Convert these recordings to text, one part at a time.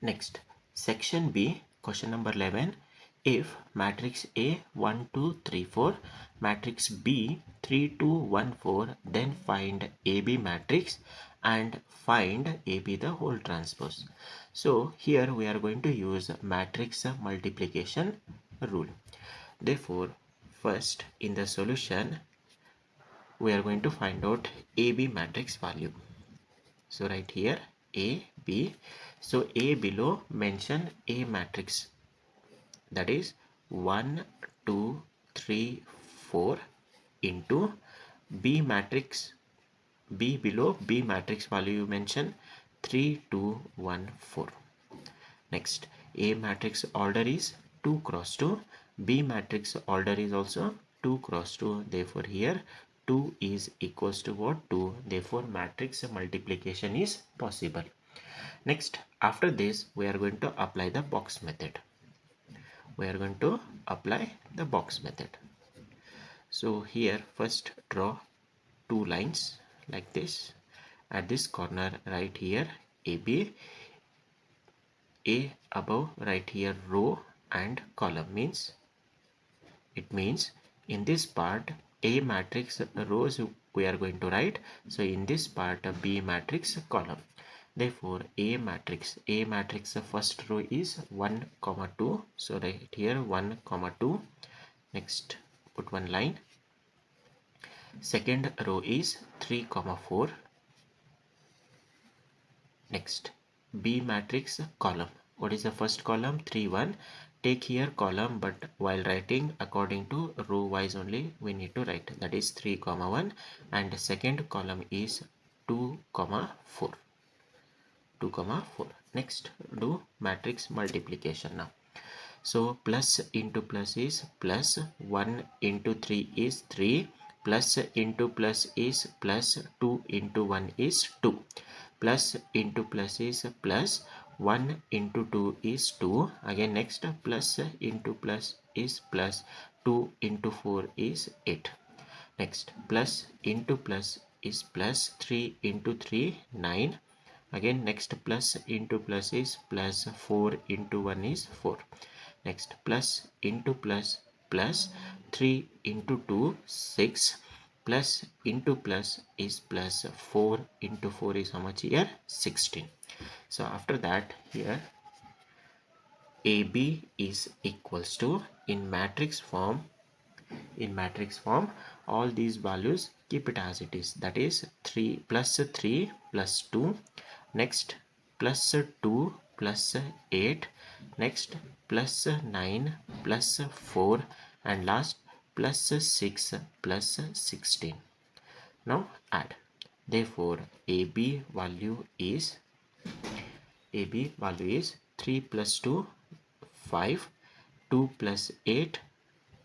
Next, section B, question number 11. If matrix A 1 2 3 4, matrix B 3 2 1 4, then find AB matrix and find AB the whole transpose. So here we are going to use matrix multiplication rule. Therefore, first in the solution we are going to find out AB matrix value. So right here A, B. So A below mention A matrix, that is 1 2 3 4 into B matrix. B below B matrix value you mention 3 2 1 4. Next, A matrix order is 2 cross 2. B matrix order is also 2 cross 2. Therefore here 2 is equals to what? 2. Therefore matrix multiplication is possible. Next, after this we are going to apply the box method. We are going to apply the box method. So here first draw two lines like this. At this corner right here AB, A above right here row and column, means it means in this part A matrix rows we are going to write. So in this part B matrix column. Therefore A matrix first row is 1 comma 2. So right here 1 comma 2. Next put one line. Second row is 3 comma 4. Next B matrix column. What is the first column? 3 1. Take here column, but while writing according to row wise only we need to write, that is 3 comma 1, and second column is 2 comma 4. 2 comma 4. Next do matrix multiplication now. So plus into plus is plus, 1 into 3 is 3, plus into plus is plus, 2 into 1 is 2, plus into plus is plus, 1 into 2 is 2. Again next plus into plus is plus, 2 into 4 is 8. Next plus into plus is plus, 3 into 3 9. Again next plus into plus is plus, 4 into 1 is 4. Next plus into plus plus, 3 into 2 6, plus into plus is plus, 4 into 4 is how much here? 16. So after that here AB is equals to, in matrix form all these values keep it as it is, that is 3 plus 3 plus 2. Next plus 2 plus 8. Next plus 9 plus 4, and last plus 6 plus 16. Now add. Therefore AB value is 3 plus 2 5, 2 plus 8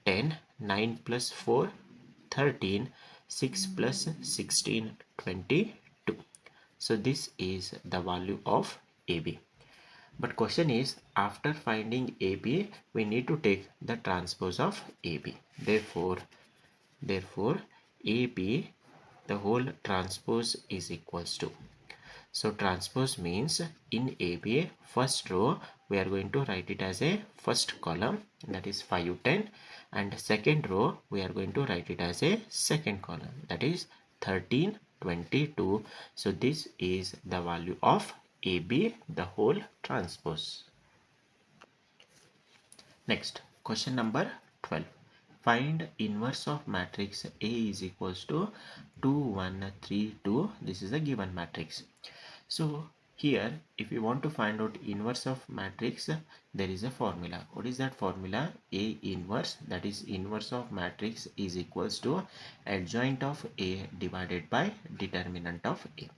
10, 9 plus 4 13, 6 plus 16 22. So this is the value of AB. But question is, after finding AB we need to take the transpose of AB. Therefore AB the whole transpose is equals to, so transpose means in AB first row we are going to write it as a first column, that is 5 10, and second row we are going to write it as a second column, that is 13 22. So this is the value of AB the whole transpose. Next question number 12. Find inverse of matrix A is equals to 2 1 3 2. This is a given matrix. So here if you want to find out inverse of matrix, there is a formula. What is that formula? A inverse, that is inverse of matrix, is equals to adjoint of A divided by determinant of A.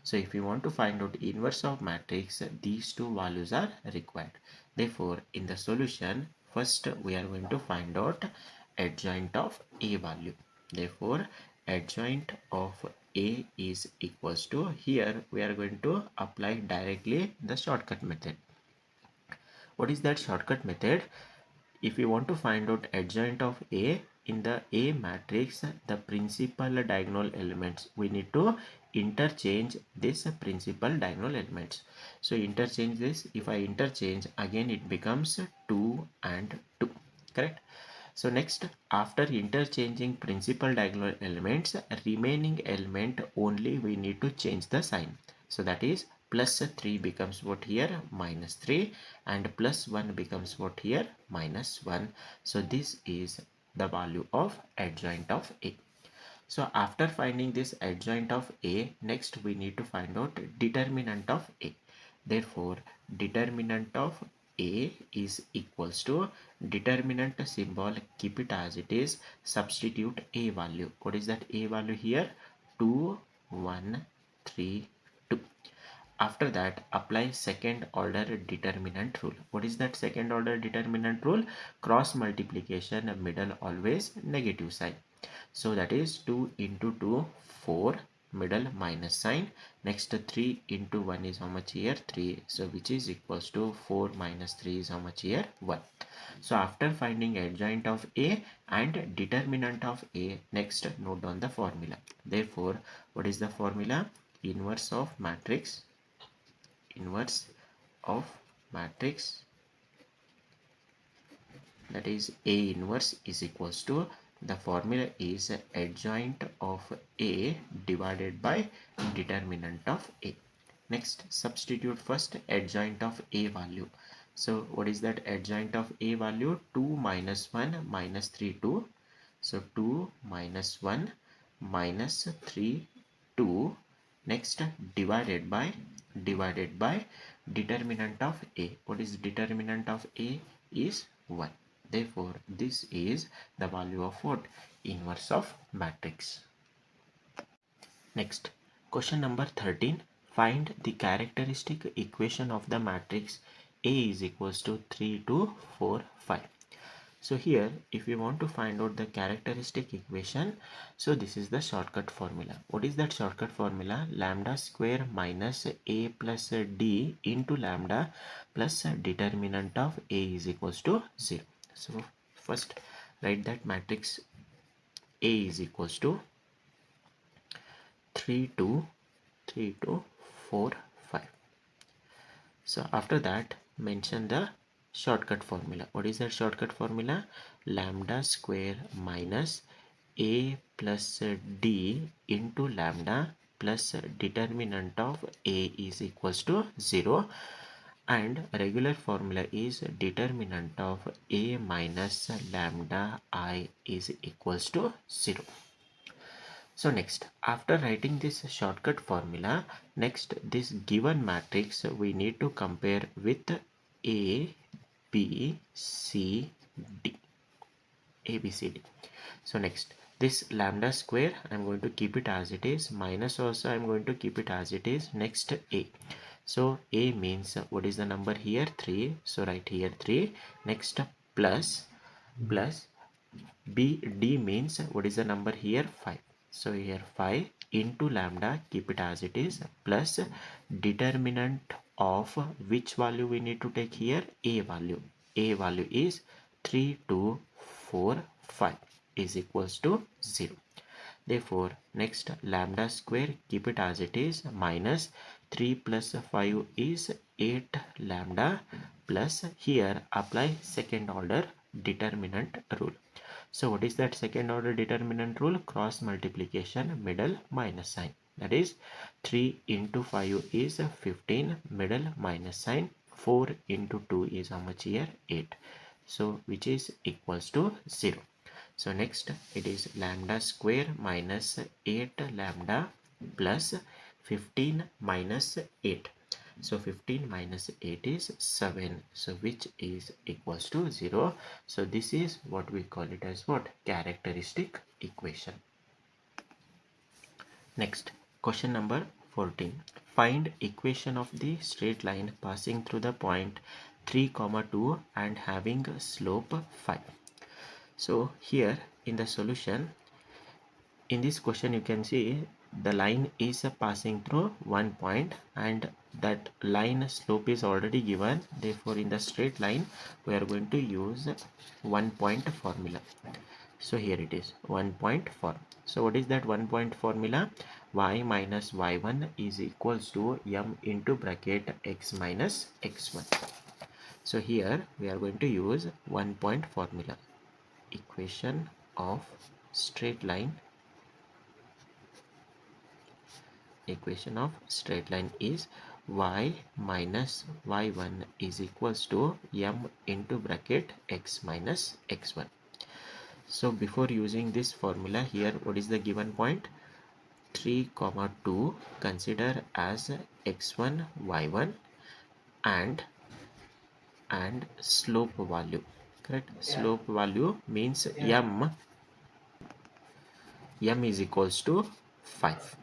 So if you want to find out inverse of matrix, these two values are required. Therefore in the solution first we are going to find out adjoint of A value. Therefore adjoint of A is equals to, here we are going to apply directly the shortcut method. What is that shortcut method? If you want to find out adjoint of A, in the A matrix the principal diagonal elements we need to interchange this principal diagonal elements. So interchange this. If I interchange, again it becomes 2 and 2. Correct? So next, after interchanging principal diagonal elements, remaining element only we need to change the sign. So that is plus 3 becomes what here? Minus 3, and plus 1 becomes what here? Minus 1. So this is the value of adjoint of A. So after finding this adjoint of A, next we need to find out determinant of A. Therefore, determinant of A is equals to determinant symbol, keep it as it is, substitute A value. What is that A value here? 2, 1, 3, 2. After that, apply second order determinant rule. What is that second order determinant rule? Cross multiplication, middle always negative sign. So that is 2 into 2, 4, middle minus sign. Next 3 into 1 is how much here? 3. So which is equals to 4 minus 3 is how much here? 1. So after finding adjoint of A and determinant of A, next note down the formula. Therefore, what is the formula? Inverse of matrix that is A inverse is equals to, the formula is adjoint of A divided by determinant of A. Next, substitute first adjoint of A value. So what is that adjoint of A value? 2 minus 1 minus 3, 2. So 2 minus 1 minus 3, 2. Next, divided by determinant of A. What is determinant of A? Is 1. Therefore, this is the value of what? Inverse of matrix. Next, question number 13. Find the characteristic equation of the matrix A is equals to 3, 2, 4, 5. So here, if we want to find out the characteristic equation, so this is the shortcut formula. What is that shortcut formula? Lambda square minus A plus D into lambda plus determinant of A is equals to 0. So first write that matrix A is equals to 3, 2, 3, 2, 4, 5. So after that, mention the shortcut formula. What is that shortcut formula? Lambda square minus A plus D into lambda plus determinant of A is equals to 0, and regular formula is determinant of A minus lambda I is equals to 0. So next, after writing this shortcut formula, next this given matrix we need to compare with A, B, C, D. A, B, C, D. So next, this lambda square, I'm going to keep it as it is. Minus also, I'm going to keep it as it is. Next, A. So A means, what is the number here? 3. So write here 3. Next, plus D means, what is the number here? 5. So here 5 into lambda, keep it as it is, plus determinant of which value we need to take here? A value. A value is 3, 2, 4, 5 is equals to 0. Therefore, next lambda square, keep it as it is, minus 3 plus 5 is 8 lambda, plus here apply second order determinant rule. So what is that second order determinant rule? Cross multiplication, middle minus sign. That is 3 into 5 is 15, middle minus sign. 4 into 2 is how much here? 8. So which is equals to 0. So next it is lambda square minus 8 lambda plus 15 minus 8. So 15 minus 8 is 7. So which is equals to 0. So this is what we call it as what? Characteristic equation. Next, question number 14. Find equation of the straight line passing through the point 3, 2 and having a slope 5. So here in the solution, in this question you can see the line is passing through one point and that line slope is already given. Therefore in the straight line we are going to use 1 point formula. So here it is 1 point form. So what is that 1 point formula? y minus y1 is equals to m into bracket x minus x1. So here we are going to use 1 point formula. Equation of straight line is y minus y1 is equals to m into bracket x minus x1. So before using this formula, here what is the given point? 3, 2 consider as x1 y1 and slope value. Correct? Slope value means m is equals to 5.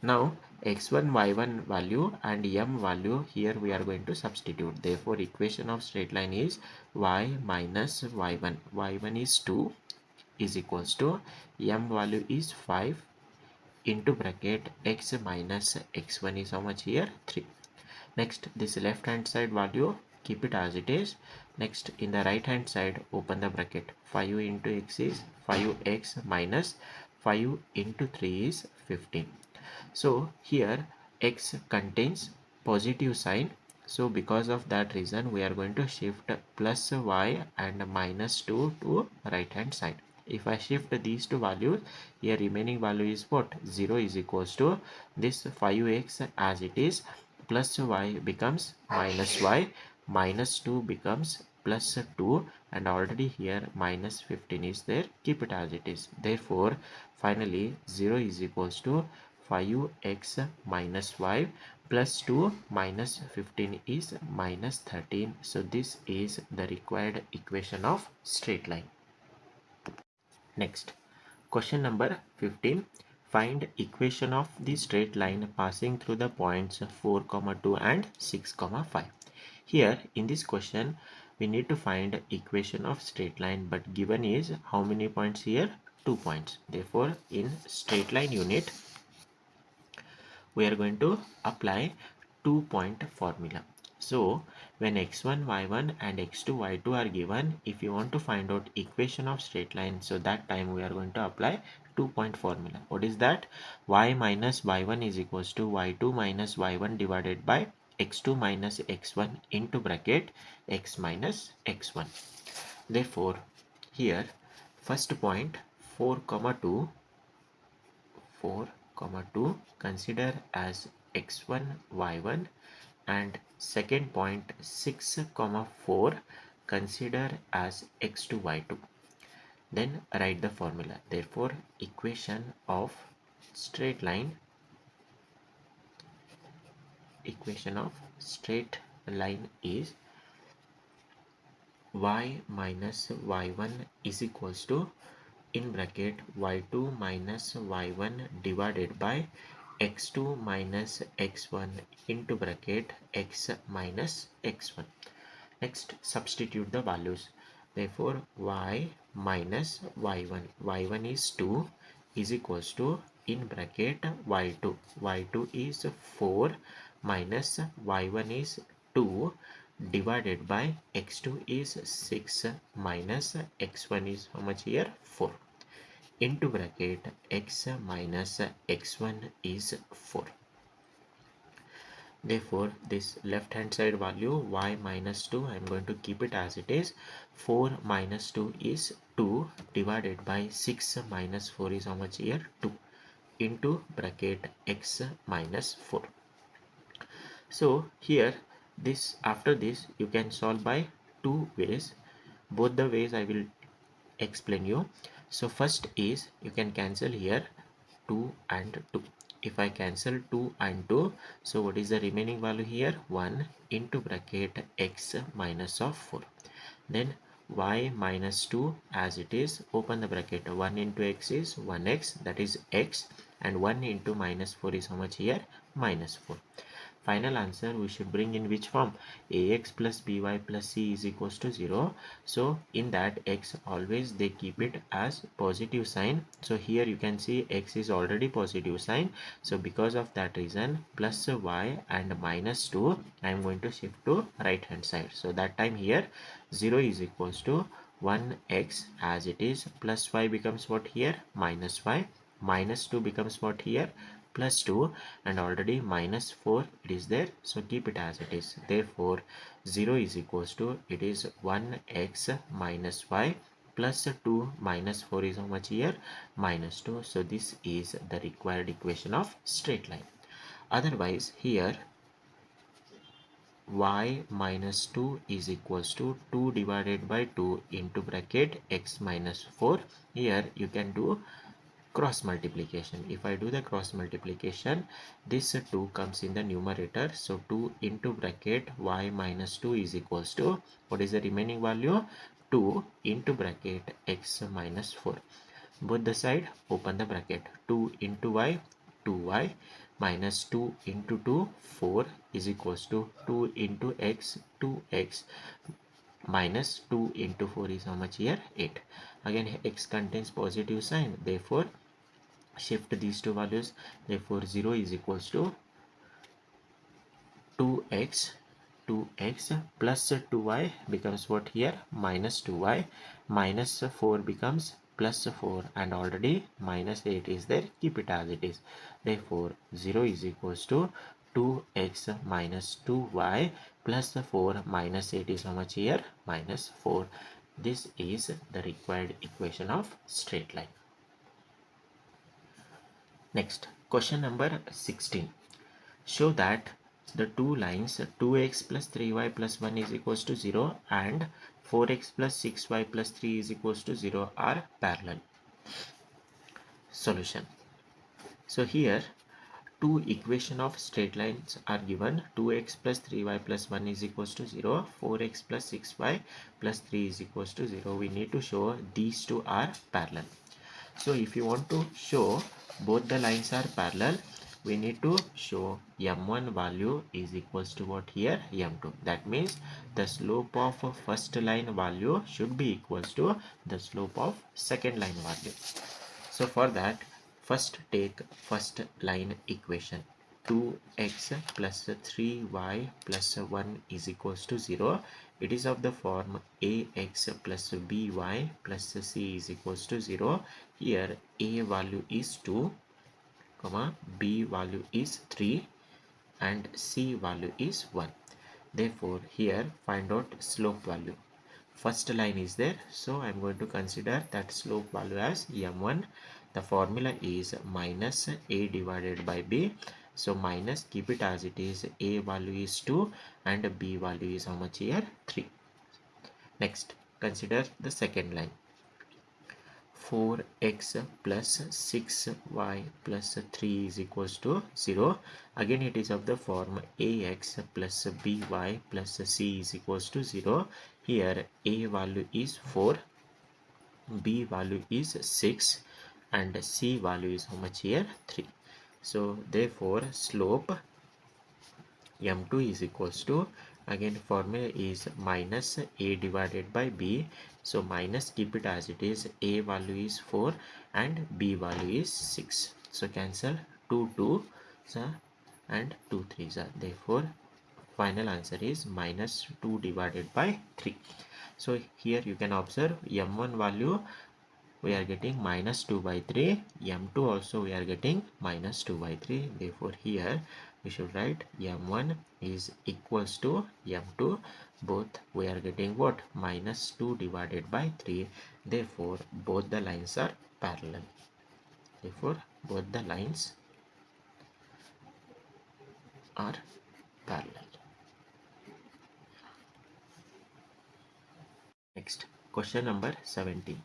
Now x1 y1 value and m value here we are going to substitute. Therefore equation of straight line is y minus y1 is 2 is equals to m value is 5 into bracket x minus x1 is how much here? 3. Next, this left hand side value keep it as it is. Next, in the right hand side open the bracket. 5 into x is 5x minus 5 into 3 is 15. So here x contains positive sign. So because of that reason we are going to shift plus y and minus 2 to right hand side. If I shift these two values, here remaining value is what? 0 is equals to this 5x as it is, plus y becomes minus y, minus 2 becomes plus 2, and already here minus 15 is there. Keep it as it is. Therefore finally 0 is equals to 5x minus y plus 2 minus 15 is minus 13. So this is the required equation of straight line. Next, question number 15. Find equation of the straight line passing through the points 4, 2 and 6, 5. Here in this question we need to find equation of straight line, but given is how many points here? 2 points. Therefore in straight line unit we are going to apply 2-point formula. So when x1 y1 and x2 y2 are given, if you want to find out equation of straight line, so that time we are going to apply 2-point formula. What is that? Y minus y1 is equals to y2 minus y1 divided by x2 minus x1 into bracket x minus x1. Therefore here first point 4, 2 consider as x1 y1, and second point 6, 4 consider as x2 y2. Then write the formula. Therefore equation of straight line is y minus y1 is equals to in bracket y2 minus y1 divided by x2 minus x1 into bracket x minus x1. Next, substitute the values. Therefore y minus y1 is 2 is equals to in bracket y2 is 4 minus y1 is 2 divided by x2 is 6 minus x1 is how much here? 4 into bracket x minus x1 is 4. Therefore this left hand side value y minus 2 I am going to keep it as it is. 4 minus 2 is 2 divided by 6 minus 4 is how much here? 2 into bracket x minus 4. So here this after this you can solve by two ways. Both the ways I will explain you. So first is you can cancel here 2 and 2. If I cancel 2 and 2, so what is the remaining value here? 1 into bracket x minus of 4. Then y minus 2 as it is, open the bracket. 1 into x is 1x, that is x, and 1 into minus 4 is how much here? Minus 4. Final answer we should bring in which form? Ax plus by plus c is equals to 0. So in that x always they keep it as positive sign. So here you can see x is already positive sign. So because of that reason plus y and minus 2 I am going to shift to right hand side. So that time here 0 is equals to 1x as it is, plus y becomes what here? Minus y, minus 2 becomes what here? plus 2 and already minus 4 it is there, so keep it as it is. Therefore 0 is equals to, it is 1x minus y plus 2 minus 4 is how much here, minus 2. So this is the required equation of straight line. Otherwise here y minus 2 is equals to 2 divided by 2 into bracket x minus 4. Here you can do cross multiplication. If I do the cross multiplication, this 2 comes in the numerator, so 2 into bracket y minus 2 is equals to, what is the remaining value, 2 into bracket x minus 4. Both the side open the bracket, 2 into y, 2y minus 2 into 2, 4 is equals to 2 into x, 2x minus 2 into 4 is how much here, 8. Again x contains positive sign, therefore shift these two values. Therefore 0 is equals to 2x plus 2y becomes what here, minus 2y, minus 4 becomes plus 4 and already minus 8 is there, keep it as it is. Therefore 0 is equals to 2x minus 2y plus 4 minus 8 is how much here, minus 4. This is the required equation of straight line. Next, question number 16. Show that the two lines 2x plus 3y plus 1 is equals to 0 and 4x plus 6y plus 3 is equals to 0 are parallel. Solution. So here two equation of straight lines are given. 2x plus 3y plus 1 is equals to 0, 4x plus 6y plus 3 is equals to 0. We need to show these two are parallel. So if you want to show both the lines are parallel, we need to show m1 value is equals to what here, m2. That means the slope of first line value should be equals to the slope of second line value. So for that, first take first line equation. 2x plus 3y plus 1 is equals to 0. It is of the form ax plus by plus c is equals to 0. Here a value is 2, comma, b value is 3 and c value is 1. Therefore here find out slope value. First line is there, so I'm going to consider that slope value as m1. The formula is minus a divided by b, so minus, keep it as it is, a value is 2 and b value is how much here, 3. Next, consider the second line. 4x plus 6y plus 3 is equals to 0. Again it is of the form ax plus by plus c is equals to 0. Here a value is 4, b value is 6 and c value is how much here, 3. So therefore slope m2 is equals to, again formula is minus a divided by b, so minus, keep it as it is, a value is 4 and b value is 6, so cancel 2 2 and 2 3s, therefore final answer is minus 2 divided by 3. So here you can observe m1 value we are getting minus 2 by 3, m2 also we are getting minus 2 by 3. Therefore here we should write m1 is equals to m2, both we are getting what, minus 2 divided by 3. Therefore both the lines are parallel. Therefore both the lines are parallel. Next, question number 17.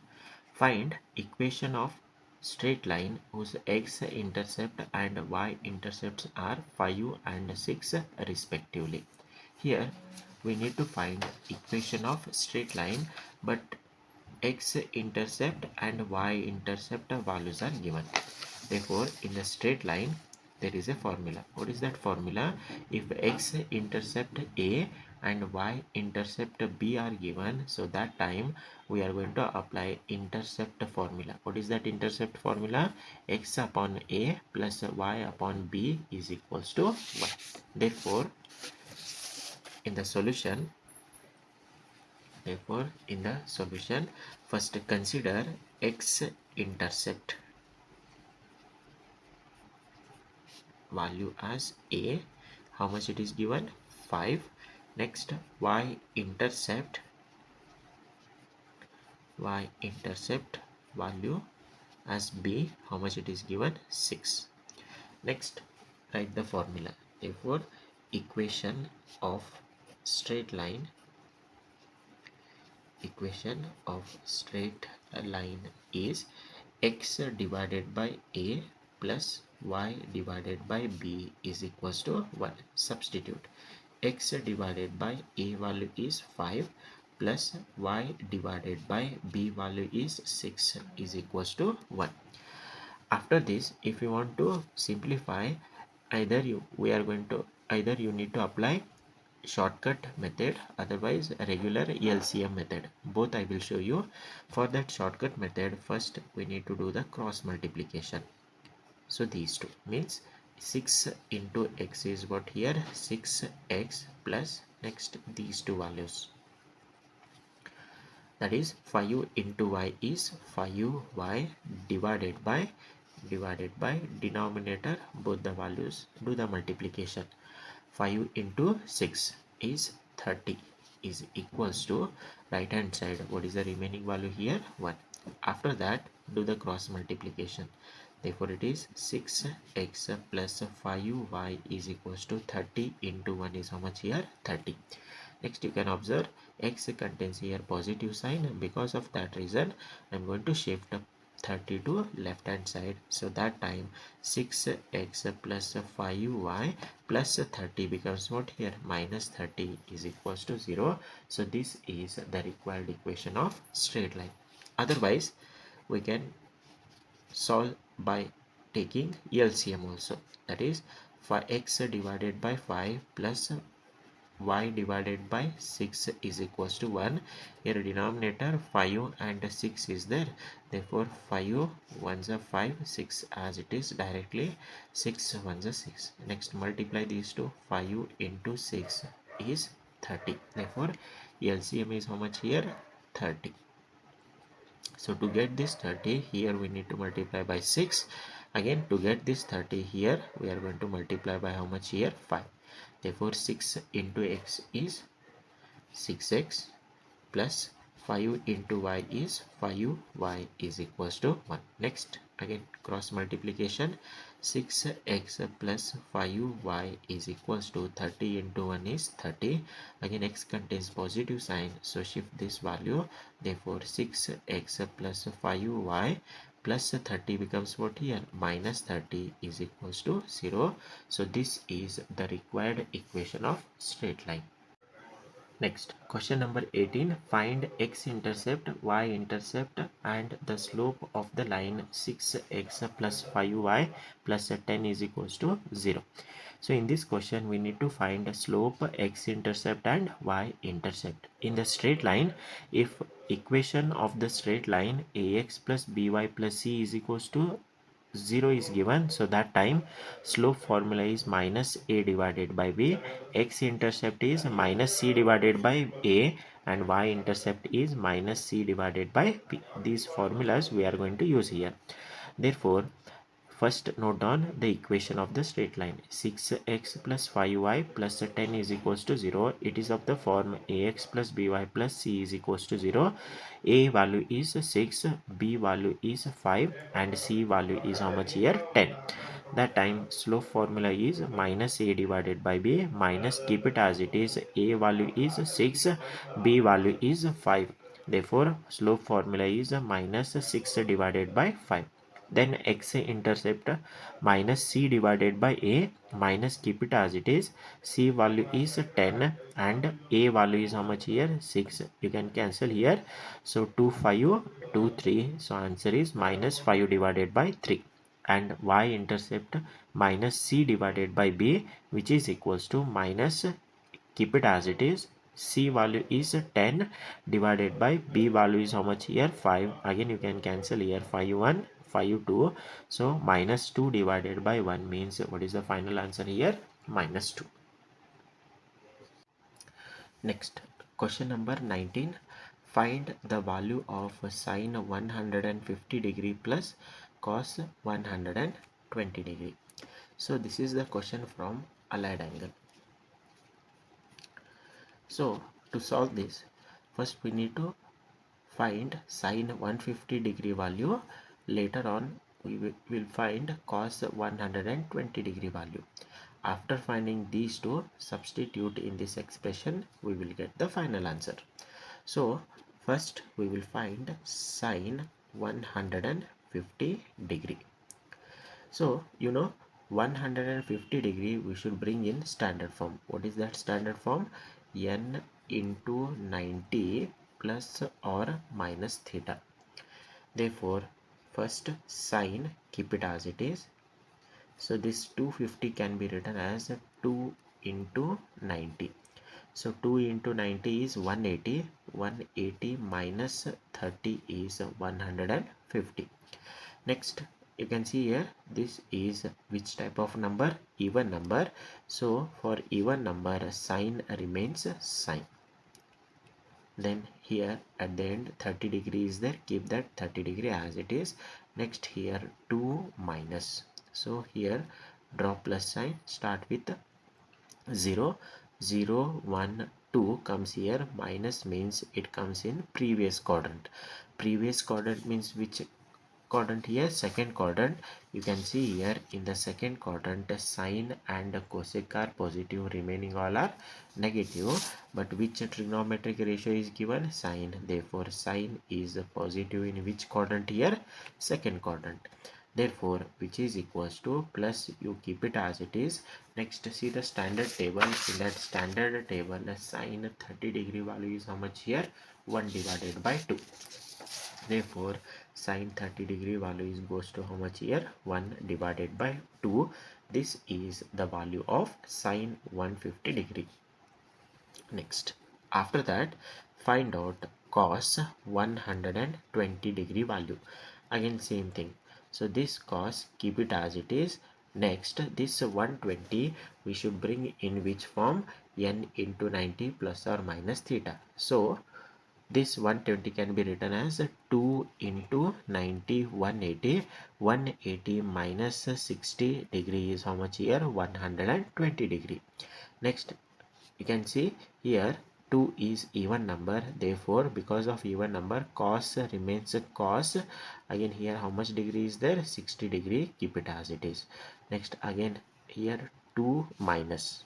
Find equation of straight line whose x-intercept and y-intercepts are 5 and 6 respectively. Here we need to find equation of straight line, but x-intercept and y-intercept values are given. Therefore, in the straight line, there is a formula. What is that formula? If x-intercept A and y-intercept B are given, so that time we are going to apply intercept formula. What is that intercept formula? X upon A plus y upon B is equals to 1. Therefore, in the solution, first consider x-intercept. value as a, how much it is given, 5. Next y-intercept value as b, how much it is given, 6. Next write the formula. Therefore equation of straight line is x divided by a plus y divided by b is equals to 1. Substitute x divided by a value is 5 plus y divided by b value is 6 is equals to 1. After this, if you want to simplify, either you need to apply shortcut method, otherwise regular LCM method. Both I will show you. For that shortcut method, first we need to do the cross multiplication. So these two means 6 into x is what here, 6x plus next these two values, that is 5 into y is 5y divided by denominator, both the values, do the multiplication. 5 into 6 is 30 is equals to right hand side, what is the remaining value here, 1. After that do the cross multiplication. Therefore it is 6x plus 5y is equals to 30 into 1 is how much here, 30. Next you can observe x contains here positive sign. Because of that reason I'm going to shift 30 to left hand side. So that time 6x plus 5y plus 30 becomes what here, minus 30 is equals to 0. So this is the required equation of straight line. Otherwise we can solve by taking LCM also, that is for x divided by 5 plus y divided by 6 is equals to 1. Here denominator 5 and 6 is there, therefore 5 ones are 5, 6 as it is directly, 6 ones are 6. Next multiply these two, 5 into 6 is 30. Therefore LCM is how much here, 30. So to get this 30 here we need to multiply by 6. Again to get this 30 here we are going to multiply by how much here, 5. Therefore 6 into x is 6x plus 5 into y is 5y is equals to 1. Next again cross multiplication, 6x plus 5y is equals to 30 into 1 is 30. Again x contains positive sign, so shift this value. Therefore 6x plus 5y plus 30 becomes what here, minus 30 is equals to 0. So this is the required equation of straight line. Next, question number 18. Find x-intercept, y-intercept and the slope of the line 6x plus 5y plus 10 is equals to 0. So in this question, we need to find slope, x-intercept and y-intercept. In the straight line, if equation of the straight line ax plus by plus c is equals to 0 is given, so that time slope formula is minus a divided by b, x intercept is minus c divided by a, and y intercept is minus c divided by b. These formulas we are going to use here. Therefore first note down the equation of the straight line. 6x plus 5y plus 10 is equals to 0. It is of the form ax plus by plus c is equals to 0. A value is 6, b value is 5 and c value is how much here, 10. That time slope formula is minus a divided by b, minus, keep it as it is, a value is 6, b value is 5. Therefore slope formula is minus 6 divided by 5. Then x intercept minus c divided by a, minus, keep it as it is, c value is 10 and a value is how much here, 6. You can cancel here. So 2 5 2 3, so answer is minus 5 divided by 3. And y intercept minus c divided by b, which is equals to minus, keep it as it is, c value is 10 divided by b value is how much here, 5. Again you can cancel here, 5 1 5 2, so minus 2 divided by 1 means what is the final answer here, minus 2. Next, question number 19. Find the value of sine 150 degree plus cos 120 degree. So this is the question from allied angle. So to solve this, first we need to find sine 150 degree value. Later on we will find cos 120 degree value. After finding these two, substitute in this expression, we will get the final answer. So first we will find sine 150 degree. So 150 degree we should bring in standard form. What is that standard form? N into 90 plus or minus theta. Therefore first sine, keep it as it is. So this 250 can be written as 2 into 90. So 2 into 90 is 180. 180 minus 30 is 150. Next, you can see here, this is which type of number? Even number. So for even number, sign remains sign. Then here at the end 30 degree is there, keep that 30 degree as it is. Next here 2 minus. So here draw plus sign, start with 0, 0, 1, 2 comes here, minus means it comes in previous quadrant. Previous quadrant means which quadrant? Here second quadrant. You can see here in the second quadrant sine and cosec are positive, remaining all are negative. But which trigonometric ratio is given? Sine. Therefore sine is positive in which quadrant? Here second quadrant. Therefore which is equals to plus, you keep it as it is. Next see the standard table. In that standard table sine 30 degree value is how much here? 1 divided by 2. Therefore sine 30 degree value is goes to how much here? 1 divided by 2. This is the value of sine 150 degree. Next, after that find out cos 120 degree value. Again same thing. So this cos, keep it as it is. Next this 120 we should bring in which form? N into 90 plus or minus theta. So this 120 can be written as 2 into 90, 180. 180 minus 60 degree is how much here? 120 degree. Next, you can see here 2 is even number. Therefore, because of even number, cos remains cos. Again here how much degree is there? 60 degree. Keep it as it is. Next, again here 2 minus.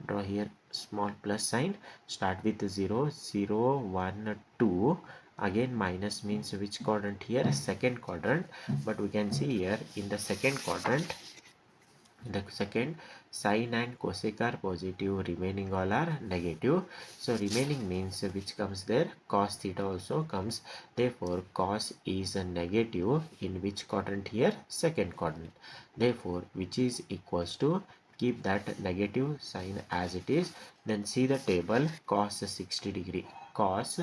Draw here small plus sign, start with 0, 0, 1, 2. Again minus means which quadrant? Here second quadrant. But we can see here in the second quadrant, the second, sine and cosec are positive, remaining all are negative. So remaining means which comes there? Cos theta also comes. Therefore cos is a negative in which quadrant? Here second quadrant. Therefore which is equals to, keep that negative sign as it is. Then see the table, cos 60 degree. Cos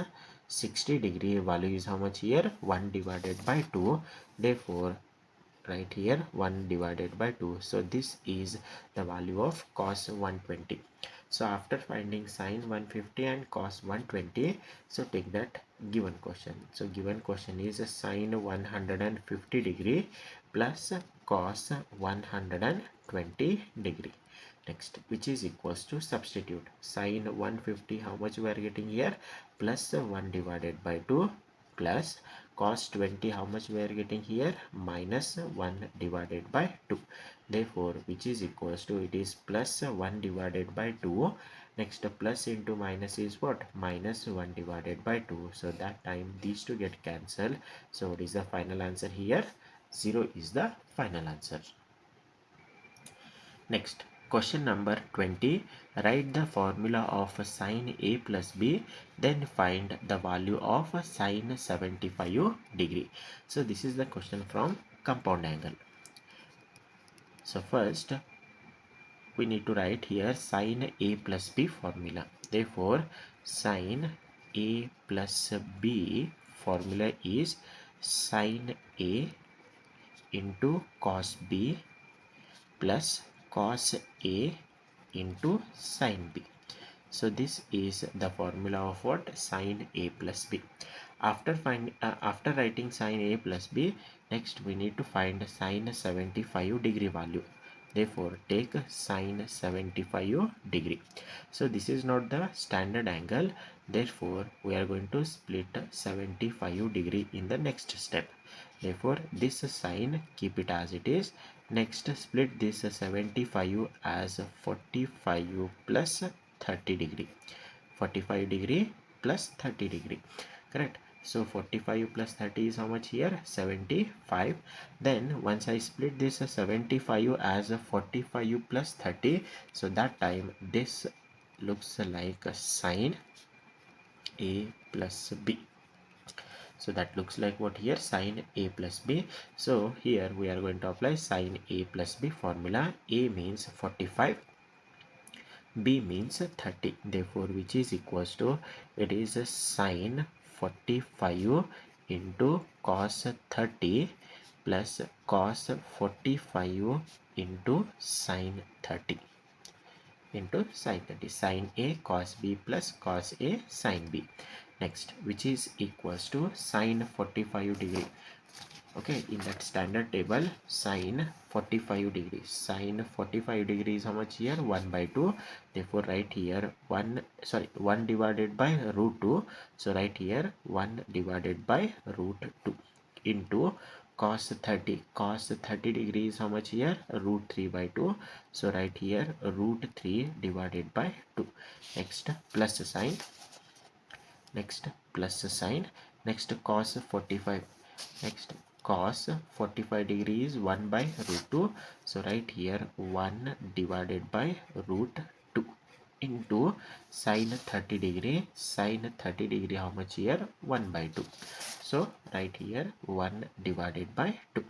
60 degree value is how much here? 1 divided by 2. Therefore right here 1 divided by 2. So this is the value of cos 120. So after finding sine 150 and cos 120, so take that given question. So given question is sine 150 degree plus cos 120 degree. Next, which is equals to, substitute sine 150, how much we are getting here? Plus 1 divided by 2 plus cos 20, how much we are getting here? Minus 1 divided by 2. Therefore which is equals to, it is plus 1 divided by 2. Next plus into minus is what? Minus 1 divided by 2. So that time these two get cancelled. So what is the final answer here? 0 is the final answer. Next, question number 20. Write the formula of sine A plus B, then find the value of sine 75 degree. So this is the question from compound angle. So first we need to write here sine A plus B formula. Therefore sine A plus B formula is sine A into cos B plus cos A into sin B. So this is the formula of what? Sin A plus B. After writing sin A plus B, next we need to find sin 75 degree value. Therefore, take sine 75 degree. So this is not the standard angle. Therefore, we are going to split 75 degree in the next step. Therefore, this sine, keep it as it is. Next, split this 75 as 45 plus 30 degree. 45 degree plus 30 degree, correct? So 45 plus 30 is how much here? 75. Then once I split this 75 as a 45 plus 30, so that time this looks like a sine A plus B. So that looks like what here? Sine A plus B. So here we are going to apply sine A plus B formula. A means 45, B means 30. Therefore, which is equals to, it is a sine 45 into cos 30 plus cos 45 into sine 30 into sine 30. Sine A cos B plus cos A sine B. Next, which is equals to sine 45 degree. Okay, in that standard table, sine 45 degrees. Sine 45 degrees, how much here? 1 by 2. Therefore, write here 1 divided by root 2. So, write here 1 divided by root 2 into cos 30. Cos 30 degrees, how much here? Root 3 by 2. So, write here root 3 divided by 2. Next, plus sign. Next, plus sign. Next, cos 45. Next, cos 45 degrees 1 by root 2. So right here 1 divided by root 2 into sine 30 degree. Sine 30 degree, how much here? 1 by 2. So right here 1 divided by 2.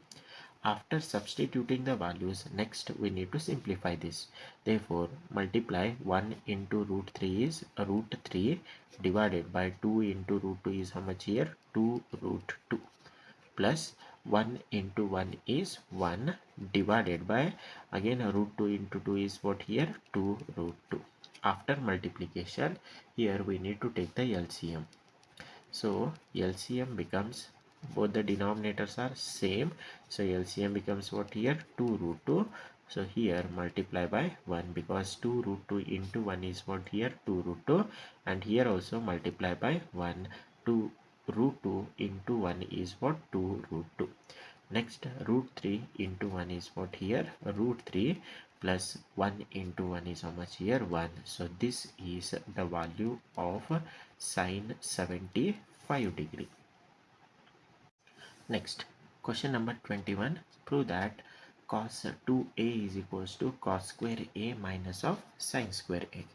After substituting the values, next we need to simplify this. Therefore, multiply 1 into root 3 is root 3 divided by 2 into root 2 is how much here? 2 root 2 plus 1 into 1 is 1 divided by, again root 2 into 2 is what here? 2 root 2. After multiplication, here we need to take the LCM. So LCM becomes, both the denominators are same, so LCM becomes what here? 2 root 2. So here multiply by 1 because 2 root 2 into 1 is what here? 2 root 2, and here also multiply by 1. 2 root 2 into 1 is what? 2 root 2. Next, root 3 into 1 is what here? Root 3 plus 1 into 1 is how much here? 1. So this is the value of sine 75 degree. Next, question number 21. Prove that cos 2a is equals to cos square a minus of sine square a.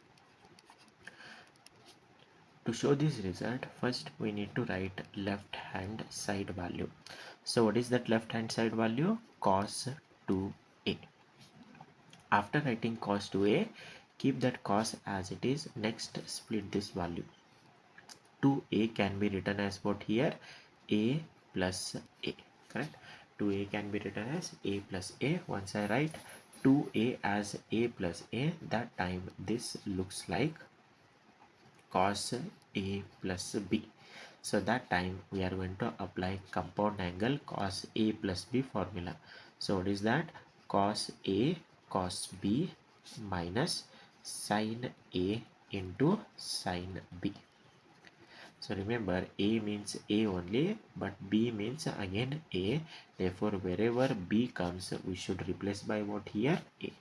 To show this result, first we need to write left hand side value. So what is that left hand side value? Cos 2a. After writing cos 2a, keep that cos as it is. Next, split this value. 2a can be written as what here? A plus a, correct? 2a can be written as a plus a. Once I write 2a as a plus a, that time this looks like cos a plus b. So that time we are going to apply compound angle cos a plus b formula. So what is that? Cos a cos b minus sin a into sin b. So remember, a means a only, but b means again a. Therefore, wherever b comes, we should replace by what here? A.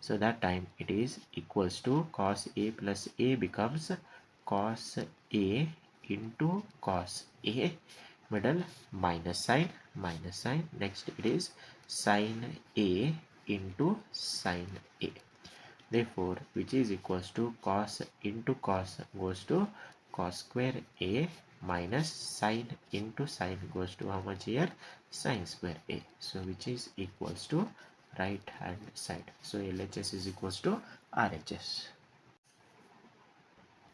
So that time it is equals to cos a plus a becomes cos a into cos a, middle minus sign, minus sign. Next it is sin a into sin a. Therefore, which is equals to cos into cos goes to cos square a minus sine into sine goes to how much here? Sine square a. So which is equals to right hand side. So LHS is equals to RHS.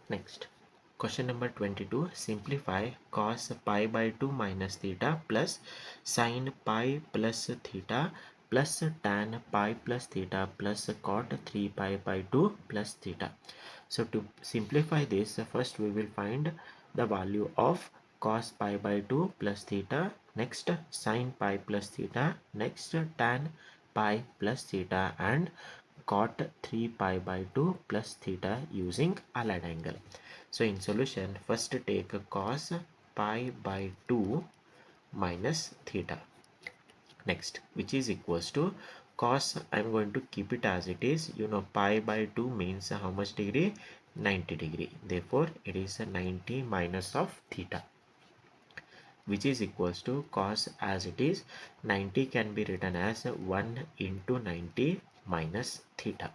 Next, question number 22. Simplify cos pi by 2 minus theta plus sin pi plus theta plus tan pi plus theta plus cot 3 pi by 2 plus theta. So to simplify this, first we will find the value of cos pi by 2 plus theta, next sin pi plus theta, next tan pi plus theta and cot 3 pi by 2 plus theta using allied angle. So in solution, first take cos pi by 2 minus theta. Next, which is equals to cos, I'm going to keep it as it is. You know, pi by 2 means how much degree? 90 degree. Therefore, it is a 90 minus of theta, which is equals to cos as it is. 90 can be written as 1 into 90 minus theta.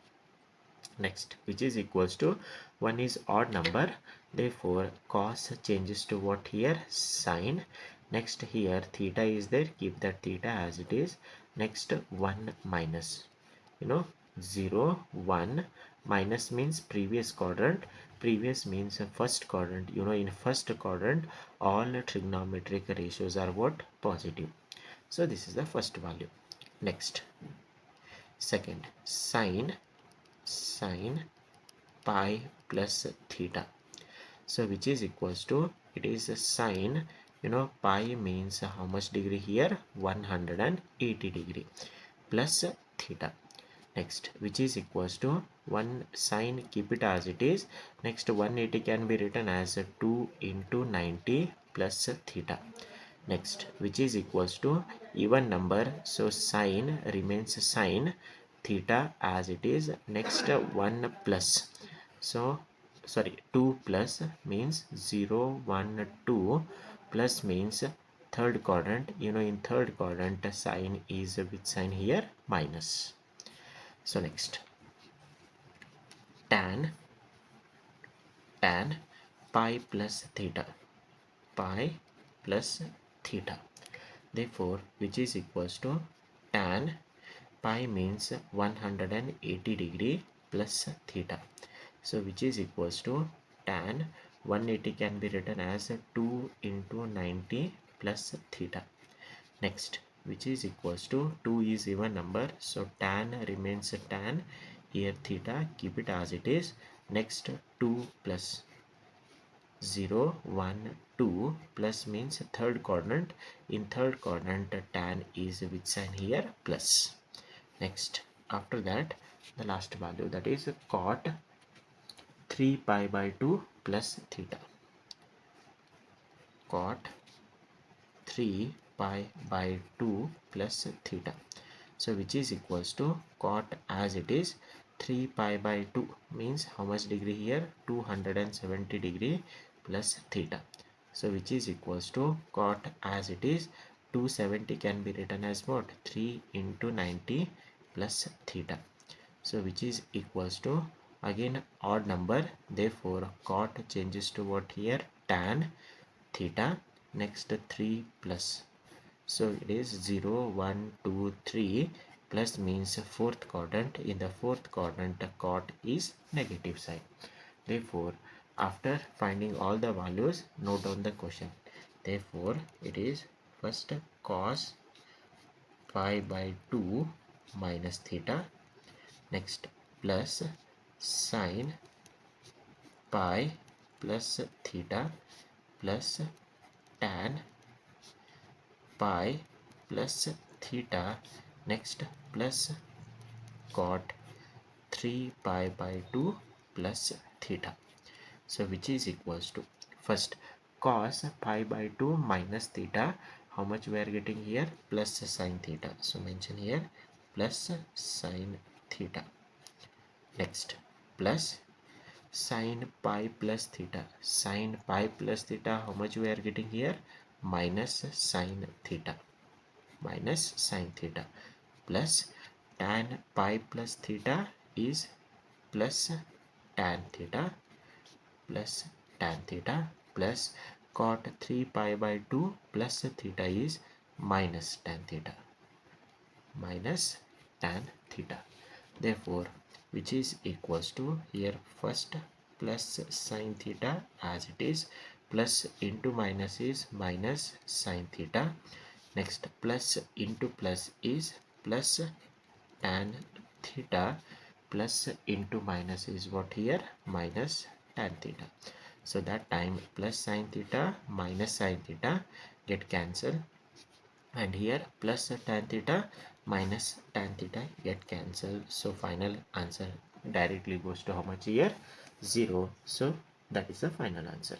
Next, which is equals to 1 is odd number, therefore cos changes to what here? Sine. Next, here theta is there, keep that theta as it is. Next, 1 minus, you know, 0 1 minus means previous quadrant, previous means first quadrant. You know, in first quadrant all trigonometric ratios are what? Positive. So this is the first value. Next, second, sine pi plus theta. So which is equals to, it is a sine, you know, pi means how much degree here? 180 degree plus theta. Next, which is equals to 1 sine, keep it as it is. Next, 180 can be written as 2 into 90 plus theta. Next, which is equals to even number, so sine remains sine, theta as it is. Next, 1 plus, so sorry, 2 plus means 0 1 2 plus means third quadrant. You know, in third quadrant sign is with sign here? Minus. So next, tan pi plus theta, pi plus theta. Therefore, which is equals to tan pi means 180 degree plus theta. So which is equals to tan 180 can be written as 2 into 90 plus theta. Next, which is equals to 2 is even number, so tan remains tan, here theta keep it as it is. Next, 2 plus 0 1 2 plus means third quadrant, in third quadrant tan is with sign here plus. Next, after that the last value, that is cot 3 pi by 2 plus theta, cot 3 pi by 2 plus theta. So which is equals to cot as it is 3 pi by 2 means how much degree here? 270 degree plus theta. So which is equals to cot as it is 270 can be written as what? 3 into 90 plus theta. So which is equals to again odd number, therefore cot changes to what here? Tan theta. Next, 3 plus, so it is 0 1 2 3 plus means fourth quadrant, in the fourth quadrant cot is negative sign. Therefore, after finding all the values, note down the question. Therefore, it is first cos pi by 2 minus theta. Next, plus sine pi plus theta plus tan pi plus theta. Next, plus cot 3 pi by 2 plus theta. So which is equals to first cos pi by 2 minus theta, how much we are getting here? Plus sine theta. So mention here plus sine theta. Next, plus sine pi plus theta, sine pi plus theta, how much we are getting here? Minus sine theta, minus sine theta, plus tan pi plus theta is plus tan theta, plus tan theta, plus cot 3 pi by 2 plus theta is minus tan theta, minus tan theta. Therefore, which is equals to here first plus sine theta as it is, plus into minus is minus sine theta. Next, plus into plus is plus tan theta, plus into minus is what here? Minus tan theta. So that time plus sine theta minus sine theta get cancelled, and here plus tan theta minus tan theta get cancelled, so final answer directly goes to how much here? 0. So that is the final answer.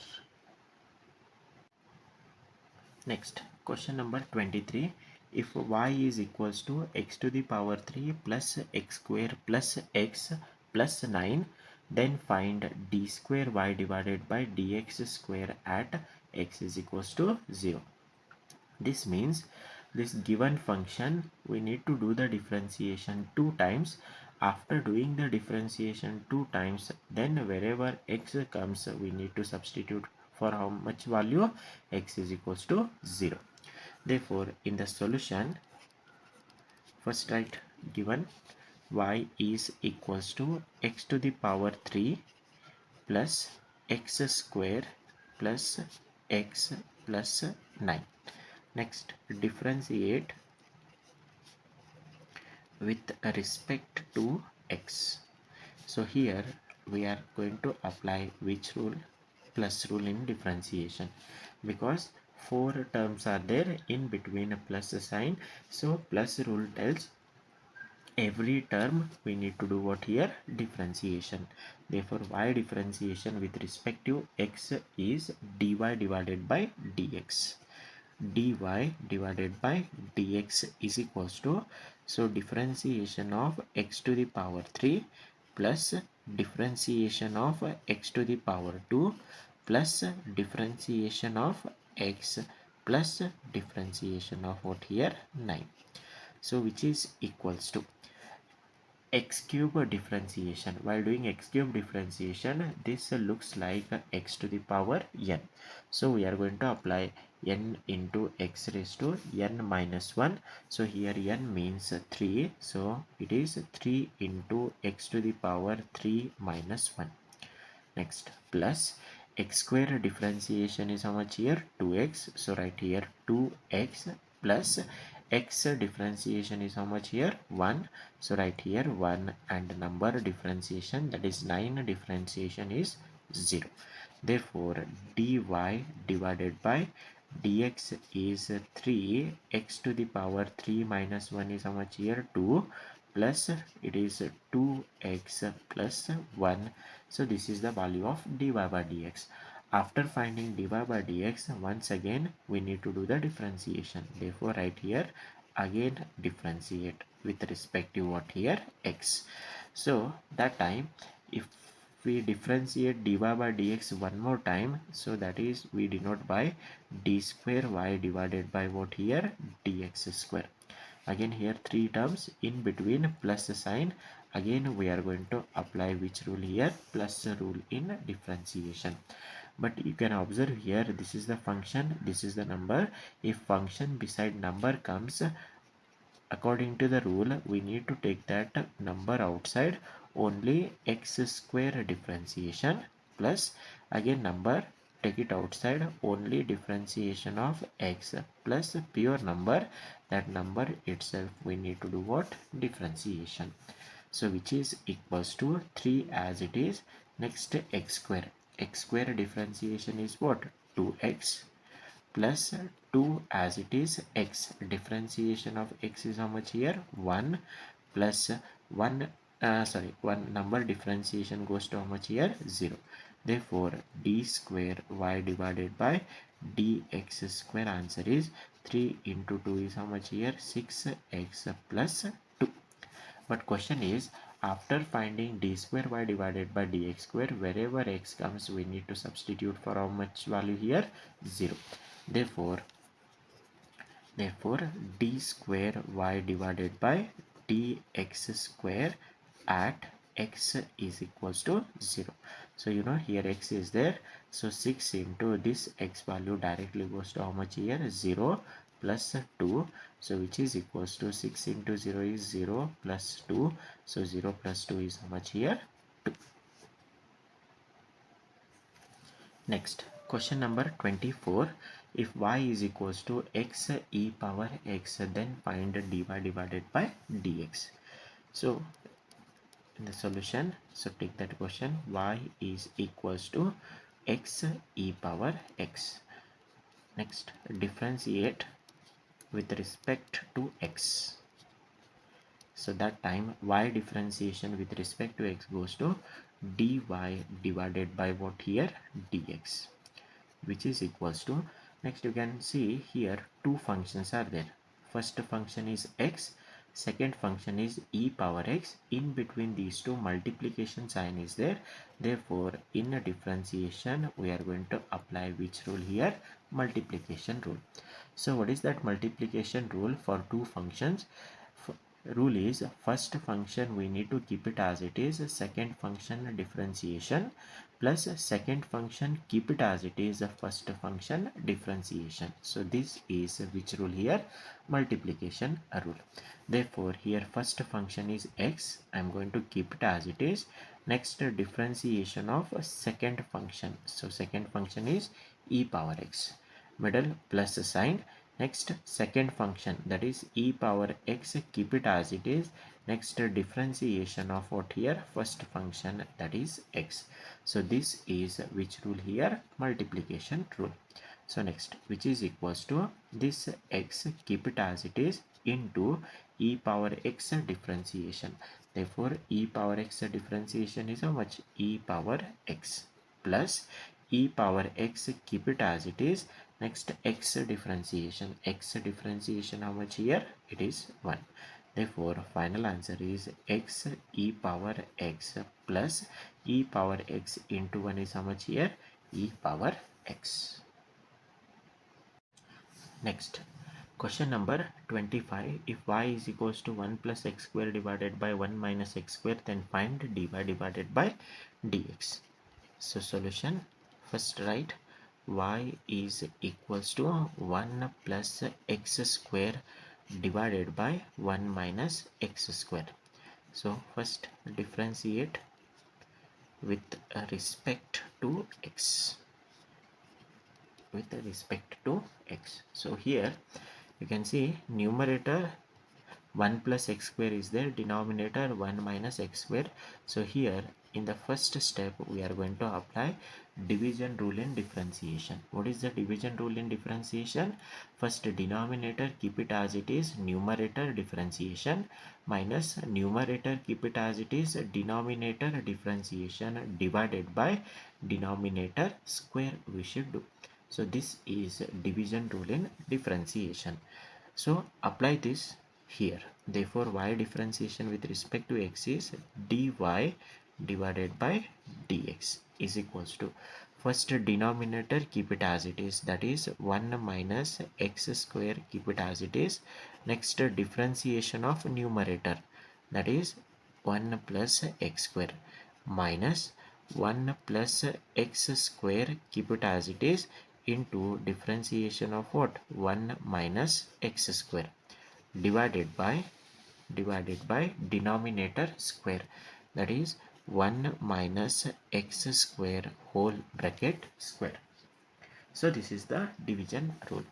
Next, question number 23. If y is equals to x to the power 3 plus x square plus x plus 9, then find d square y divided by dx square at x is equals to 0. This means this given function we need to do the differentiation two times. After doing the differentiation two times, then wherever x comes we need to substitute for how much value? X is equals to 0. Therefore in the solution, first write given y is equals to x to the power 3 plus x square plus x plus 9. Next, differentiate with respect to x. So here we are going to apply which rule? Plus rule in differentiation, because four terms are there in between a plus sign. So plus rule tells every term we need to do what here? Differentiation. Therefore y differentiation with respect to x is dy divided by dx. Dy divided by dx is equals to, so differentiation of x to the power 3 plus differentiation of x to the power 2 plus differentiation of x plus differentiation of what here? 9. So which is equals to x cube differentiation. While doing x cube differentiation, this looks like x to the power n. So we are going to apply n into x raised to n minus 1. So here n means 3. So it is 3 into x to the power 3 minus 1. Next, plus x square differentiation is how much here? 2x. So right here 2x plus x differentiation is how much here? 1. So right here 1, and number differentiation, that is 9 differentiation is 0. Therefore dy divided by dx is 3. X to the power 3 minus 1 is how much here? 2, plus it is 2x plus 1. So this is the value of dy by dx. After finding dy by dx, once again we need to do the differentiation. Therefore right here again differentiate with respect to what here? X. So that time if we differentiate dy by dx one more time, so that is we denote by d square y divided by what here? Dx square. Again here three terms in between plus sign. Again we are going to apply which rule here? Plus rule in differentiation. But you can observe here, this is the function, this is the number. If function beside number comes, according to the rule we need to take that number outside. Only x square differentiation plus again number, take it outside, only differentiation of x plus pure number, that number itself we need to do what? Differentiation. So which is equals to 3 as it is. Next, x square. X square differentiation is what? 2x plus 2 as it is. X differentiation of x is how much here? 1 plus 1 1 number differentiation goes to how much here? 0. Therefore d square y divided by dx square, answer is 3 into 2 is how much here? 6x plus 2. But question is, after finding d square y divided by dx square, wherever x comes we need to substitute for how much value here? 0. Therefore d square y divided by dx square at x is equals to 0. So you know here x is there, so 6 into this x value directly goes to how much here? 0 plus 2. So which is equals to 6 into 0 is 0 plus 2. So 0 plus 2 is how much here? 2. Next, question number 24. If y is equals to x e power x, then find dy divided by dx. So in the solution, so take that question, y is equals to x e power x. Next, differentiate with respect to x. So that time y differentiation with respect to x goes to dy divided by what here, dx, which is equals to, next you can see here two functions are there. First function is x, second function is e power x. In between these two multiplication sign is there, therefore in a differentiation we are going to apply which rule here, multiplication rule. So what is that multiplication rule for two functions? Rule is first function we need to keep it as it is, second function differentiation, plus second function keep it as it is, first function differentiation. So this is which rule here, multiplication rule. Therefore here first function is x, I am going to keep it as it is. Next differentiation of second function, so second function is e power x, middle plus sign. Next second function, that is e power x, keep it as it is. Next differentiation of what here, first function, that is x. So this is which rule here, multiplication rule. So next, which is equals to this x, keep it as it is, into e power x differentiation. Therefore e power x differentiation is how much, e power x, plus e power x, keep it as it is. Next x differentiation, how much here, it is 1. Therefore final answer is x e power x plus e power x into 1 is how much here, e power x. Next, question number 25. If y is equals to 1 plus x square divided by 1 minus x square, then find dy divided by dx. So solution, first write y is equals to 1 plus x square divided by 1 minus x square. So first differentiate with respect to x, So here you can see numerator 1 plus x square is there, denominator 1 minus x square. So here in the first step we are going to apply division rule in differentiation. What is the division rule in differentiation? First denominator keep it as it is, numerator differentiation, minus numerator keep it as it is, denominator differentiation, divided by denominator square we should do. So this is division rule in differentiation. So apply this here. Therefore y differentiation with respect to x is dy divided by dx is equals to, first denominator keep it as it is, that is 1 minus x square, keep it as it is. Next differentiation of numerator, that is 1 plus x square, minus 1 plus x square, keep it as it is, into differentiation of what, 1 minus x square, divided by denominator square, that is 1 minus x square whole bracket square. So this is the division rule.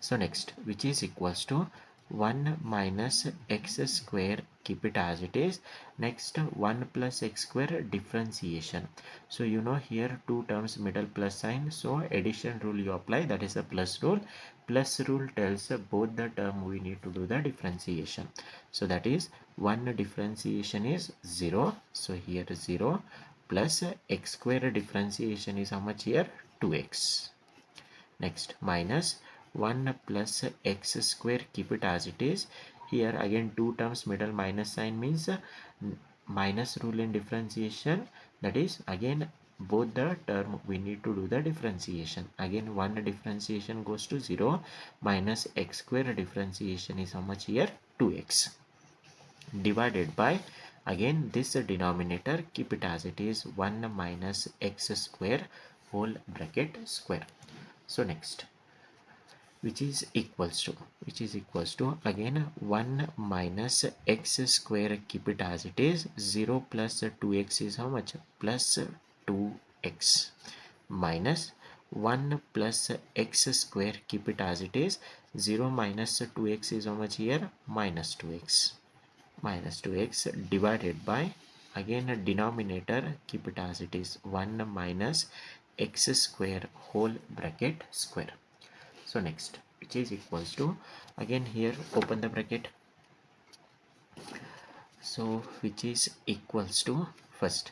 So next, which is equals to 1 minus x square, keep it as it is. Next 1 plus x square differentiation. So you know here two terms middle plus sign, so addition rule you apply, that is the plus rule. Plus rule tells both the term we need to do the differentiation. So that is 1 differentiation is 0, so here 0, plus x square differentiation is how much here, 2x. Next minus 1 plus x square, keep it as it is. Here again two terms middle minus sign means minus rule in differentiation, that is again both the term we need to do the differentiation. Again one differentiation goes to 0, minus x square differentiation is how much here, 2x, divided by again this denominator keep it as it is, 1 minus x square whole bracket square. So next, which is equals to again 1 minus x square, keep it as it is, 0 plus 2x is how much, plus 2x, minus 1 plus x square, keep it as it is, 0 minus 2x is how much here, minus 2x, divided by again denominator keep it as it is, 1 minus x square whole bracket square. So next, which is equals to, again here open the bracket, So which is equals to, first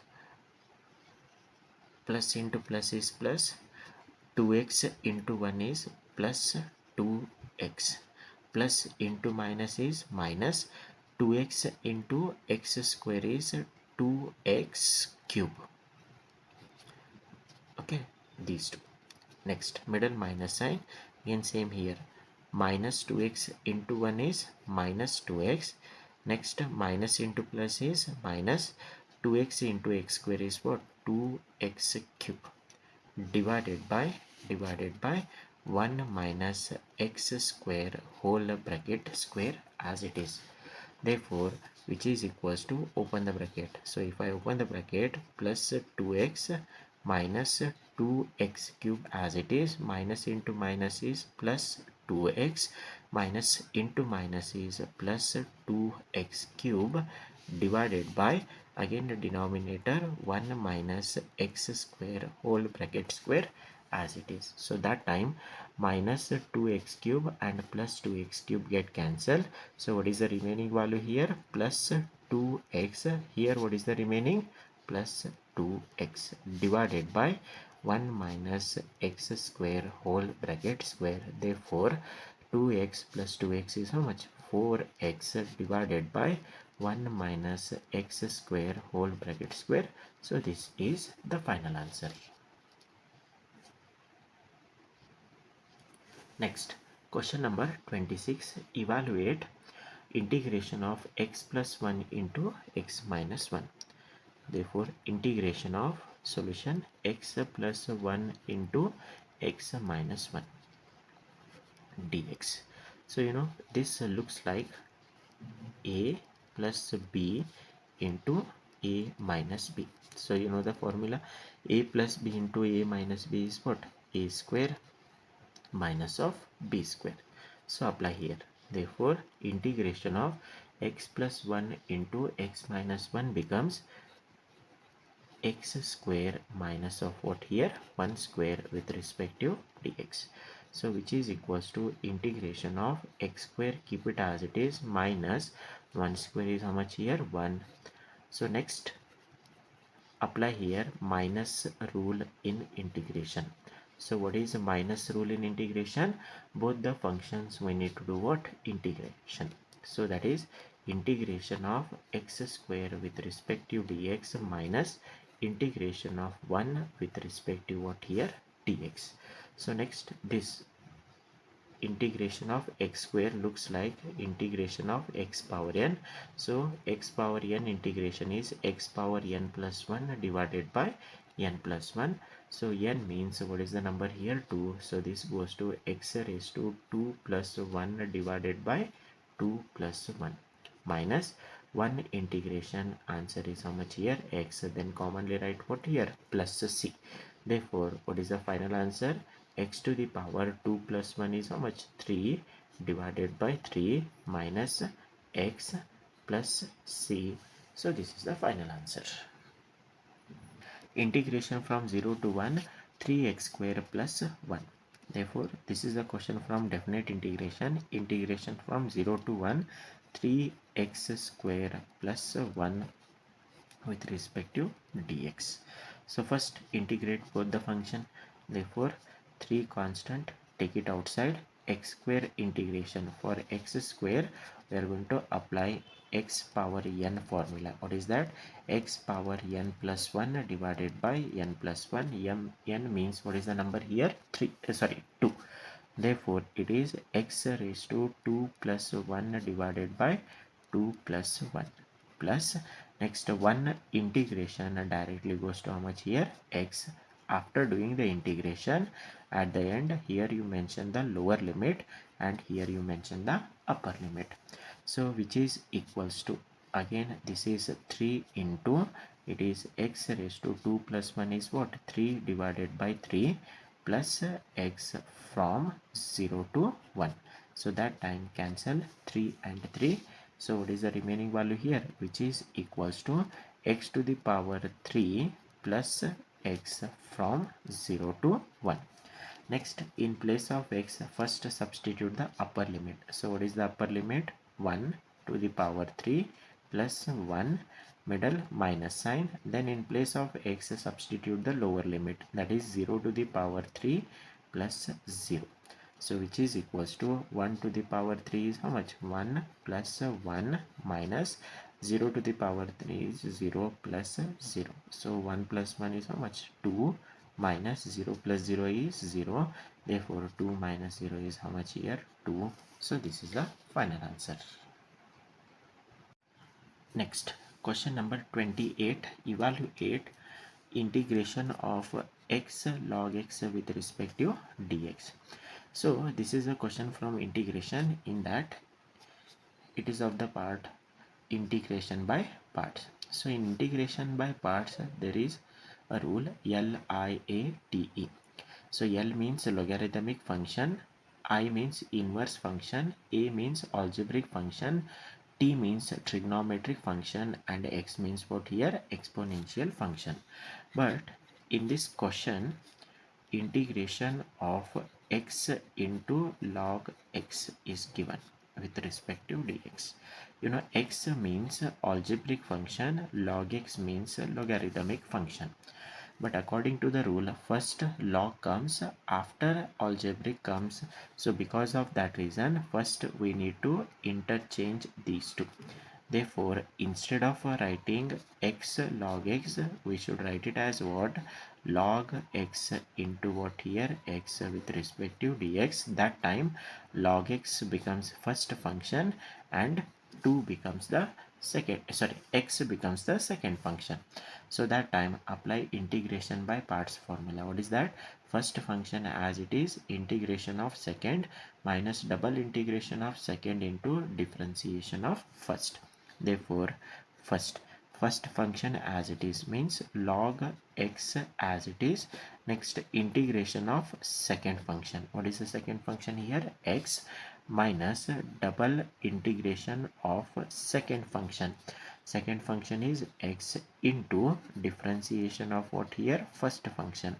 plus into plus is plus, 2x into 1 is plus 2x, plus into minus is minus, 2x into x square is 2x cube. Okay, these two. Next, middle minus sign, again same here, minus 2x into 1 is minus 2x. Next, minus into plus is minus, 2x into x square is what, 2x cube, divided by 1 minus x square whole bracket square as it is. Therefore, which is equals to, open the bracket. So if I open the bracket, plus 2x minus 2x cube as it is, minus into minus is plus 2x, minus into minus is plus 2x cube, divided by, again the denominator, 1 minus x square whole bracket square as it is. So that time minus 2x cube and plus 2x cube get cancelled. So what is the remaining value here? Plus 2x. Here what is the remaining? Plus 2x, divided by 1 minus x square whole bracket square. Therefore 2x plus 2x is how much? 4x, divided by 1 minus x square whole bracket square. So this is the final answer. Next, question number 26. Evaluate integration of x plus 1 into x minus 1. Therefore, integration of solution x plus 1 into x minus 1 dx. So, this looks like a plus b into a minus b. So, the formula, a plus b into a minus b is what? A square minus of b square. So apply here. Therefore, integration of x plus 1 into x minus 1 becomes x square minus of what here? 1 square with respect to dx. So which is equals to integration of x square, keep it as it is, minus 1 square is how much here? 1. So next, apply here minus rule in integration. So what is the minus rule in integration? Both the functions we need to do what? Integration. So that is integration of x square with respect to dx minus integration of 1 with respect to what here? Dx. So next, this integration of x square looks like integration of x power n. So x power n integration is x power n plus 1 divided by n plus 1. So n means what is the number here? 2. So this goes to x raised to 2 plus 1 divided by 2 plus 1 minus 1 integration. Answer is how much here? X. Then commonly write what here? Plus c. Therefore, what is the final answer? X to the power 2 plus 1 is how much? 3 divided by 3 minus x plus c. So this is the final answer. Integration from 0 to 1, 3x square plus 1. Therefore, this is the question from definite integration. Integration from 0 to 1, 3x square plus 1 with respect to dx. So first integrate both the function. Therefore 3 constant, take it outside. X square integration, for x square we are going to apply x power n formula. What is that? X power n plus 1 divided by n plus 1. N means what is the number here? 3, 2. Therefore it is x raised to 2 plus 1 divided by 2 plus 1 plus, next 1 integration directly goes to how much here? X. After doing the integration, at the end here you mention the lower limit and here you mention the upper limit. So which is equals to, again this is 3 into, it is x raised to 2 plus 1 is what? 3 divided by 3 plus x from 0 to 1. So that time cancel 3 and 3. So what is the remaining value here? Which is equals to x to the power 3 plus x from 0 to 1. Next, in place of x, first substitute the upper limit. So what is the upper limit? 1 to the power 3 plus 1, middle minus sign, then in place of x substitute the lower limit, that is 0 to the power 3 plus 0. So which is equals to 1 to the power 3 is how much? 1 plus 1 minus 0 to the power 3 is 0 plus 0. So 1 plus 1 is how much? 2 minus 0 plus 0 is 0. Therefore 2 minus 0 is how much here? 2. So this is the final answer. Next, question number 28. Evaluate integration of x log x with respect to dx. So this is a question from integration, in that it is of the part integration by parts. So in integration by parts there is a rule LIATE. So L means logarithmic function, I means inverse function, A means algebraic function, T means trigonometric function, and X means what here? Exponential function. But in this question, integration of x into log x is given with respect to dx. You know, x means algebraic function, log x means logarithmic function. But according to the rule, first log comes, after algebraic comes. So because of that reason, first we need to interchange these two. Therefore, instead of writing x log x, we should write it as what? Log x into what here? X with respect to dx. That time log x becomes first function and 2 becomes the second, sorry, x becomes the second function. So that time apply integration by parts formula. What is that? First function as it is, integration of second minus double integration of second into differentiation of first. Therefore first function as it is means log x as it is. Next, integration of second function. What is the second function here? X minus double integration of second function. Second function is x into differentiation of what here? First function.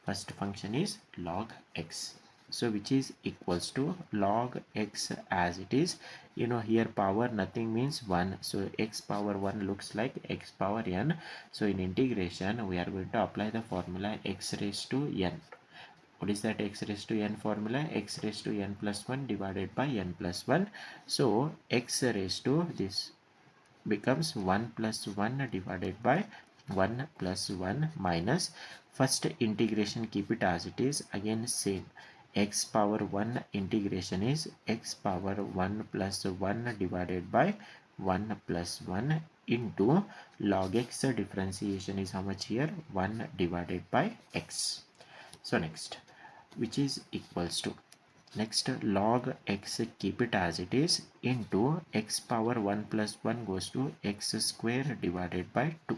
First function is log x. So which is equals to log x as it is. You know, here power nothing means 1. So x power 1 looks like x power n. So in integration we are going to apply the formula x raised to n. What is that x raised to n formula? X raised to n plus 1 divided by n plus 1. So x raised to this becomes 1 plus 1 divided by 1 plus 1 minus first integration, keep it as it is, again same, x power 1 integration is x power 1 plus 1 divided by 1 plus 1 into log x differentiation is how much here? 1 divided by x. So next, which is equals to, next log x, keep it as it is, into x power 1 plus 1 goes to x square divided by 2.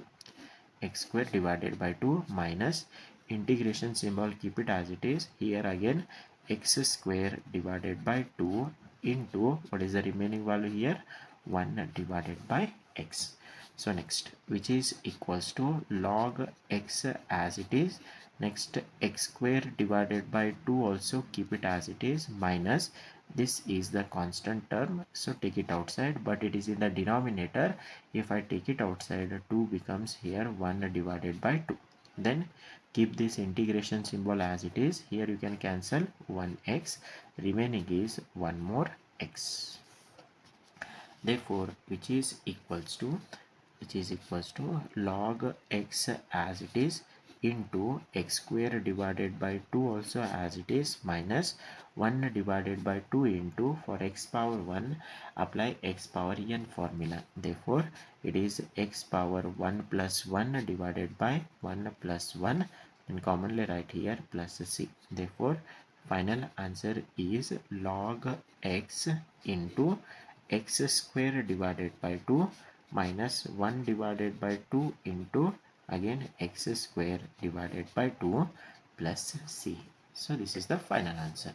X square divided by 2 minus integration symbol, keep it as it is. Here again x square divided by 2 into what is the remaining value here? 1 divided by x. So next, which is equals to log x as it is. Next, x square divided by 2 also keep it as it is, minus this is the constant term, so take it outside, but it is in the denominator. If I take it outside, 2 becomes here 1 divided by 2. Then keep this integration symbol as it is. Here you can cancel 1x, remaining is 1 more x. Therefore which is equals to log x as it is into x square divided by 2 also as it is, minus 1 divided by 2 into, for x power 1 apply x power n formula. Therefore it is x power 1 plus 1 divided by 1 plus 1, and commonly write here plus c. Therefore final answer is log x into x square divided by 2 minus 1 divided by 2 into again x square divided by 2 plus c. So this is the final answer.